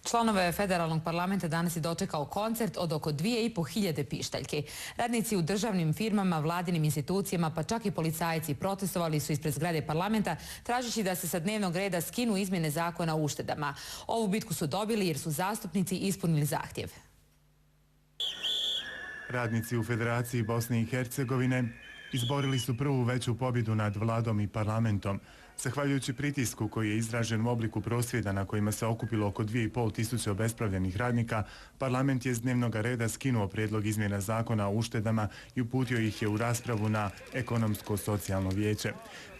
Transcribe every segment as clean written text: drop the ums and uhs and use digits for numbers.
Članove federalnog parlamenta danas je dočekao koncert od oko 2.500 pištaljki. Radnici u državnim firmama, vladinim institucijama, pa čak i policajci protestovali su ispred zgrade parlamenta tražeći da se sa dnevnog reda skinu izmjene zakona o uštedama. Ovu bitku su dobili jer su zastupnici ispunili zahtjev. Radnici u Federaciji Bosne i Hercegovine izborili su prvu veću pobjedu nad vladom i parlamentom. Zahvaljujući pritisku koji je izražen u obliku prosvjeda na kojima se okupilo oko 2.500 obespravljenih radnika, parlament je s dnevnog reda skinuo prijedlog izmjena zakona o uštedama i uputio ih je u raspravu na ekonomsko-socijalno vijeće.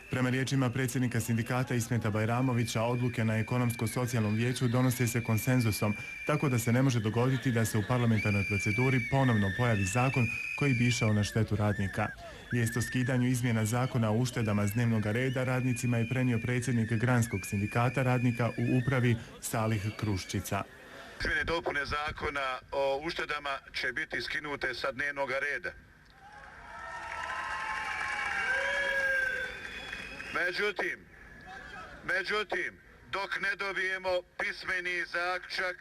Prema riječima predsjednika sindikata Ismeta Bajramovića, odluke na ekonomsko-socijalnom vijeću donose se konsenzusom, tako da se ne može dogoditi da se u parlamentarnoj proceduri ponovno pojavi zakon koji bi išao na štetu radnika. Vijest o skidanju izmjena zakona o uštedama s dnevnog reda radnicima je prenio predsjednik Granskog sindikata radnika u upravi Salih Kruščica. Izmjene dopune zakona o uštedama će biti skinute sa dnevnog reda. Međutim, dok ne dobijemo pismeni zaključak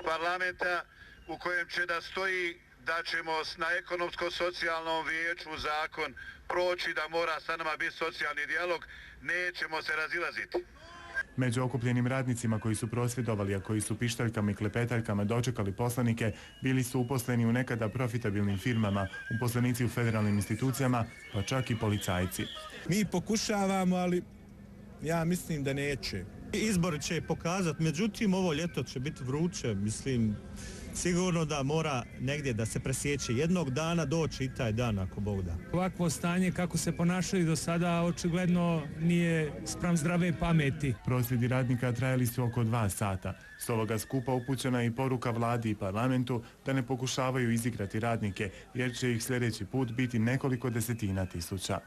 parlamenta u kojem će da stoji da ćemo na ekonomsko-socijalnom vijeću zakon proći, da mora sa nama biti socijalni dijalog, nećemo se razilaziti. Među okupljenim radnicima koji su prosvjedovali, a koji su pištaljkama i klepetaljkama dočekali poslanike, bili su uposleni u nekada profitabilnim firmama, uposlenici u federalnim institucijama, pa čak i policajci. Mi pokušavamo, ali ja mislim da neće. Izbori će pokazati, međutim ovo ljeto će biti vruće, mislim, sigurno da mora negdje da se presjeće. Jednog dana doći i taj dan, ako Bog da. Ovakvo stanje kako se ponašaju do sada očigledno nije spram zdrave pameti. Prosvjedi radnika trajali su oko 2 sata. S ovoga skupa upućena je i poruka vladi i parlamentu da ne pokušavaju izigrati radnike, jer će ih sljedeći put biti nekoliko desetina tisuća.